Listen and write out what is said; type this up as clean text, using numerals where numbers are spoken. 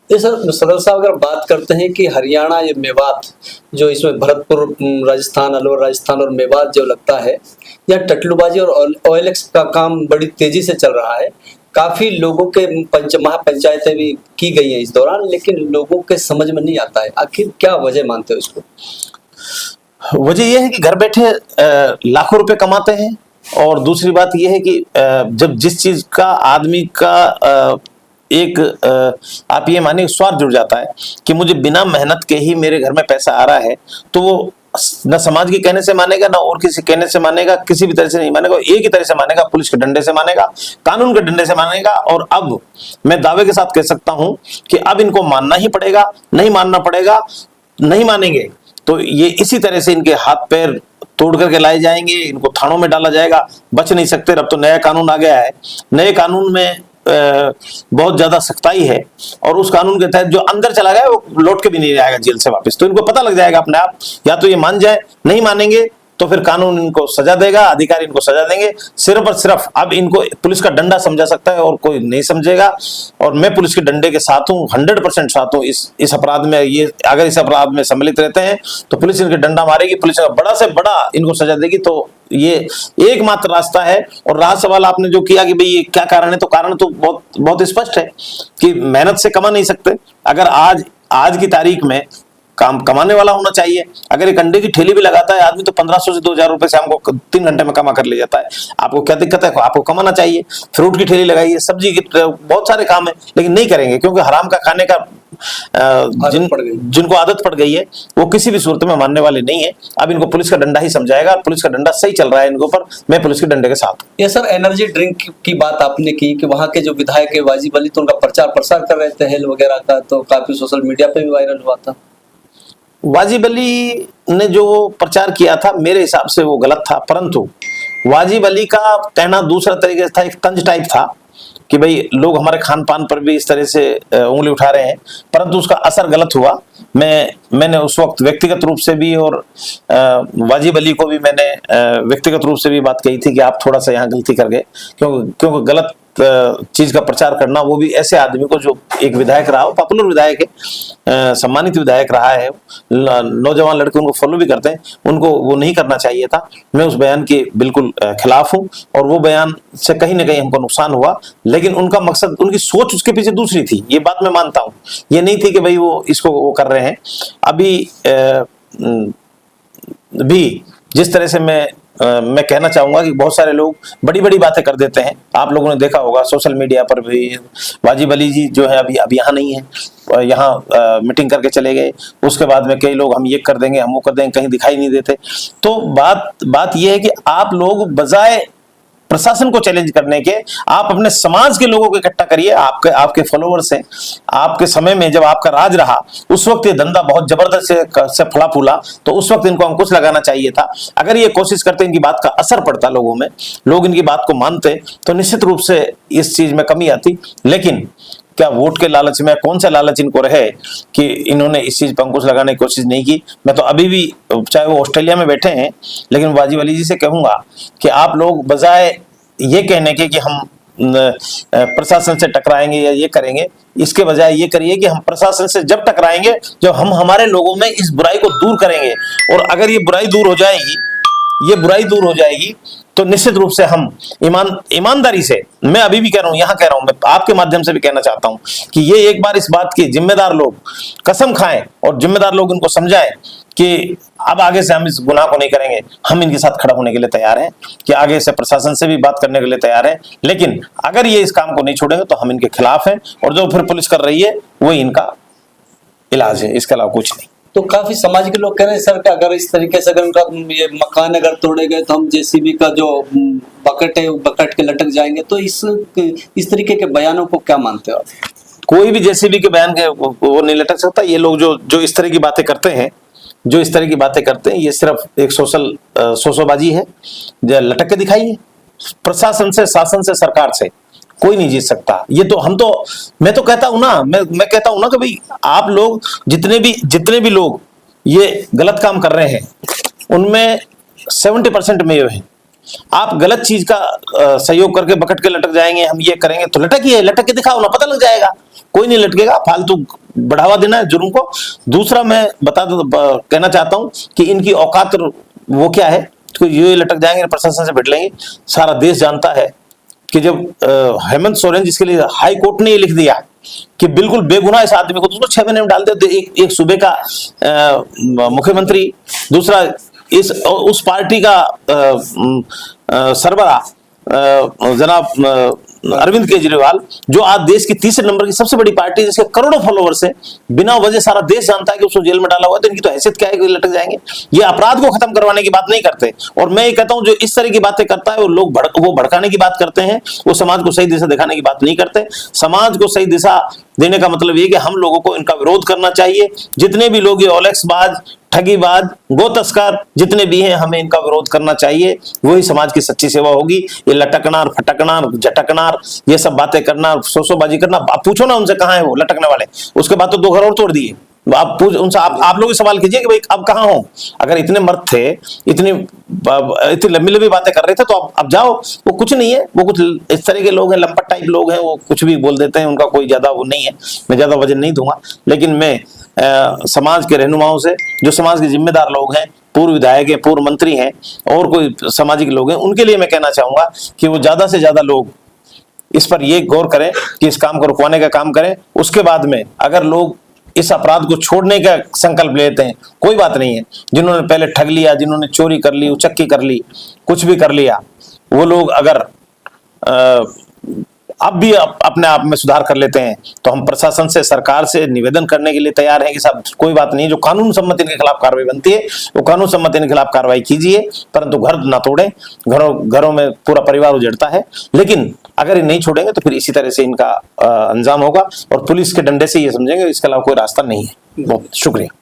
ये सदर साहब अगर बात करते हैं कि हरियाणा ये मेवात जो इसमें भरतपुर राजस्थान, अलवर राजस्थान और मेवात जो लगता है, या टटलूबाजी और OLX का काम बड़ी तेजी से चल रहा है। काफी लोगों के महापंचायतें भी की गई हैं इस दौरान, लेकिन लोगों के समझ में नहीं आता है। आखिर क्या वजह मानते हो इसको? वजह यह है कि घर बैठे लाखों रुपए कमाते हैं, और दूसरी बात यह है कि जब जिस चीज का आदमी का एक आप ये मानिए स्वार्थ जुड़ जाता है कि मुझे बिना मेहनत के ही मेरे घर में पैसा आ रहा है, तो वो न समाज के कहने से मानेगा, ना और किसी कहने से मानेगा, किसी भी तरह से नहीं मानेगा। एक ही तरह से मानेगा, पुलिस के डंडे से मानेगा, कानून के डंडे से मानेगा। और अब मैं दावे के साथ कह सकता हूं कि अब इनको मानना ही पड़ेगा, नहीं मानना पड़ेगा, नहीं मानेंगे तो ये इसी तरह से इनके हाथ पैर तोड़ करके लाए जाएंगे, इनको थानों में डाला जाएगा, बच नहीं सकते। अब तो नया कानून आ गया है, नए कानून में बहुत ज्यादा सख्ताई है, और उस कानून के तहत जो अंदर चला गया वो लौट के भी नहीं आएगा जेल से वापस। तो इनको पता लग जाएगा अपने आप, या तो ये मान जाए, नहीं मानेंगे तो फिर कानून इनको सजा देगा, अधिकारी इनको सजा देंगे। सिर्फ और सिर्फ अब इनको पुलिस का डंडा समझा सकता है और कोई नहीं समझेगा। और मैं पुलिस के डंडे के साथ हूँ, 100% साथ हूँ इस अपराध में। ये अगर इस अपराध में सम्मिलित रहते हैं तो पुलिस इनके डंडा मारेगी, पुलिस का बड़ा से बड़ा इनको सजा देगी। तो ये एकमात्र रास्ता है। और रहा सवाल आपने जो किया कि भाई ये क्या कारण है, तो कारण तो बहुत बहुत स्पष्ट है कि मेहनत से कमा नहीं सकते। अगर आज की तारीख में काम कमाने वाला होना चाहिए। अगर एक अंडे की ठेली भी लगाता है आदमी तो 1500 से 2000 रुपए से हमको 3 घंटे में कमा कर ले जाता है। आपको क्या दिक्कत है? आपको कमाना चाहिए। फ्रूट की ठेली लगाइए, सब्जी की, बहुत सारे काम है, लेकिन नहीं करेंगे क्योंकि हराम का खाने का जिनको आदत पड़ गई है वो किसी भी सूरत में मानने वाले नहीं है। अब इनको पुलिस का डंडा ही समझाएगा, और पुलिस का डंडा सही चल रहा है इनके ऊपर। मैं पुलिस के डंडे के साथ। ये सर एनर्जी ड्रिंक की बात आपने की कि वहाँ के जो विधायक है वाजिब अली, तो उनका प्रचार प्रसार कर रहे थे हेल वगैरह का, तो काफी सोशल मीडिया पे भी वायरल हुआ था। वाजिब अली ने जो प्रचार किया था मेरे हिसाब से वो गलत था, परंतु वाजिब अली का कहना दूसरा तरीके से था, एक तंज टाइप था कि भाई लोग हमारे खान पान पर भी इस तरह से उंगली उठा रहे हैं, परंतु उसका असर गलत हुआ। मैंने उस वक्त व्यक्तिगत रूप से भी और वाजिब अली को भी मैंने व्यक्तिगत रूप से भी बात कही थी कि आप थोड़ा सा यहाँ गलती कर गए, क्योंकि गलत चीज का प्रचार करना, वो भी ऐसे आदमी को जो एक विधायक रहा हो, पॉपुलर विधायक है, सम्मानित विधायक रहा है, नौजवान लड़के उनको फॉलो भी करते हैं, उनको वो नहीं करना चाहिए था। मैं उस बयान के बिल्कुल खिलाफ हूं, और वो बयान से कहीं ना कहीं हमको नुकसान हुआ, लेकिन उनका मकसद, उनकी सोच उसके पीछे दूसरी थी, ये बात मैं मानता हूं। ये नहीं थी कि भाई वो इसको वो कर रहे हैं। अभी भी जिस तरह से मैं कहना चाहूंगा कि बहुत सारे लोग बड़ी बड़ी बातें कर देते हैं। आप लोगों ने देखा होगा सोशल मीडिया पर भी, वाजिब अली जी जो है अभी यहाँ नहीं है, यहाँ मीटिंग करके चले गए। उसके बाद में कई लोग हम ये कर देंगे, हम वो कर देंगे, कहीं दिखाई नहीं देते। तो बात यह है कि आप लोग बजाय प्रशासन को चैलेंज करने के, आप अपने समाज के लोगों को इकट्ठा करिए। आपके फॉलोअर्स हैं। आपके समय में जब आपका राज रहा उस वक्त ये धंधा बहुत जबरदस्त से फला फूला, तो उस वक्त इनको अंकुश लगाना चाहिए था। अगर ये कोशिश करते, इनकी बात का असर पड़ता लोगों में, लोग इनकी बात को मानते, तो निश्चित रूप से इस चीज में कमी आती। लेकिन क्या वोट के लालच में, कौन सा लालच इनको रहे कि इन्होंने इस चीज पर अंकुश लगाने की कोशिश नहीं की। मैं तो अभी भी, चाहे वो ऑस्ट्रेलिया में बैठे हैं, लेकिन वाजिब अली जी से कहूंगा कि आप लोग बजाय ये कहने के कि हम प्रशासन से टकराएंगे या ये करेंगे, इसके बजाय ये करिए कि हम प्रशासन से जब टकराएंगे जब हम हमारे लोगों में इस बुराई को दूर करेंगे। और अगर ये बुराई दूर हो जाएगी तो निश्चित रूप से हम ईमानदारी से, मैं अभी भी कह रहा हूं, यहां कह रहा हूं, मैं आपके माध्यम से भी कहना चाहता हूं कि ये एक बार इस बात की जिम्मेदार लोग कसम खाएं और जिम्मेदार लोग इनको समझाएं कि अब आगे से हम इस गुनाह को नहीं करेंगे। हम इनके साथ खड़ा होने के लिए तैयार हैं, कि आगे से प्रशासन से भी बात करने के लिए तैयार हैं, लेकिन अगर ये इस काम को नहीं छोड़ेंगे तो हम इनके खिलाफ हैं। और जो फिर पुलिस कर रही है वही इनका इलाज है, इसके अलावा कुछ नहीं। तो काफी समाज के लोग कह रहे हैं सर कि अगर इस तरीके से अगर उनका ये मकान अगर तोड़े गए तो हम जेसीबी का जो बकेट है बकेट के लटक जाएंगे। तो इस तरीके के बयानों को क्या मानते हो आप? कोई भी जेसीबी के बयान के वो नहीं लटक सकता। ये लोग जो इस तरह की बातें करते हैं, ये सिर्फ एक सोशोबाजी है। लटक के दिखाइए। प्रशासन से, शासन से, सरकार से कोई नहीं जीत सकता। ये तो मैं तो कहता हूं ना, मैं कहता हूं ना कि भाई आप लोग जितने भी लोग ये गलत काम कर रहे हैं उनमें 70% मेये हैं। आप गलत चीज का सहयोग करके बकट के लटक जाएंगे, हम ये करेंगे, तो लटकिए, लटक के दिखाओ ना, पता लग जाएगा। कोई नहीं लटकेगा, फालतू बढ़ावा देना है जुर्म को। दूसरा मैं कहना चाहता हूं कि इनकी औकात वो क्या है, तो ये लटक जाएंगे, प्रशासन से भिड़ लेंगे। सारा देश जानता है कि जब हेमंत सोरेन, जिसके लिए हाई कोर्ट ने ये लिख दिया कि बिल्कुल बेगुनाह इस आदमी को, तो उसको 6 महीने में डाल दे। एक सूबे का मुख्यमंत्री, दूसरा उस पार्टी का सरबराह जनाब अरविंद केजरीवाल, जो आज देश की तीसरे नंबर की सबसे बड़ी पार्टी, जिसके करोड़ों फॉलोवर्स है, बिना वजह सारा देश जानता है कि उसको जेल में डाला हुआ है, तो इनकी तो हैसियत क्या है कि लटक जाएंगे। ये अपराध को खत्म करवाने की बात नहीं करते। और मैं ये कहता हूं, जो इस तरह की बातें करता है वो लोग वो भड़काने की बात करते हैं, वो समाज को सही दिशा दिखाने की बात नहीं करते। समाज को सही दिशा देने का मतलब ये कि हम लोगों को इनका विरोध करना चाहिए। जितने भी लोग ये ओलेक्सबाज, ठगीबाज, गो तस्कर जितने भी हैं, हमें इनका विरोध करना चाहिए। वही समाज की सच्ची सेवा होगी। ये लटकनार, फटकनार, झटकनार, ये सब बातें करना, सोसोबाजी करना, आप पूछो ना उनसे कहाँ है वो लटकने वाले, उसके बाद तो 2 घर और तोड़ दिए। आप पूछ उनसे, आप लोग सवाल कीजिए कि भाई अब कहाँ हो। अगर इतने मर्द थे, इतनी लंबी लंबी बातें कर रहे थे, तो अब जाओ। वो कुछ नहीं है, वो कुछ इस तरह के लोग हैं, लंपट टाइप लोग हैं, वो कुछ भी बोल देते हैं, उनका कोई ज्यादा वो नहीं है। मैं ज्यादा वजन नहीं दूंगा, लेकिन मैं समाज के रहनुमाओं से, जो समाज के जिम्मेदार लोग हैं, पूर्व विधायक हैं, पूर्व मंत्री हैं, और कोई सामाजिक लोग हैं, उनके लिए मैं कहना चाहूंगा कि वो ज्यादा से ज्यादा लोग इस पर ये गौर करें कि इस काम को रुकवाने का काम करें। उसके बाद में अगर लोग इस अपराध को छोड़ने का संकल्प लेते हैं, कोई बात नहीं है। जिन्होंने पहले ठग लिया, जिन्होंने चोरी कर ली, उचक्की कर ली, कुछ भी कर लिया, वो लोग अगर अब भी अपने आप में सुधार कर लेते हैं, तो हम प्रशासन से, सरकार से निवेदन करने के लिए तैयार हैं कि साहब कोई बात नहीं, जो कानून सम्मत इनके खिलाफ कार्रवाई बनती है वो कानून सम्मत इनके खिलाफ कार्रवाई कीजिए, परंतु घर ना तोड़ें। घरों में पूरा परिवार उजड़ता है, लेकिन अगर ये नहीं छोड़ेंगे तो फिर इसी तरह से इनका अंजाम होगा, और पुलिस के डंडे से ये समझेंगे इसके अलावा कोई रास्ता नहीं है। बहुत शुक्रिया।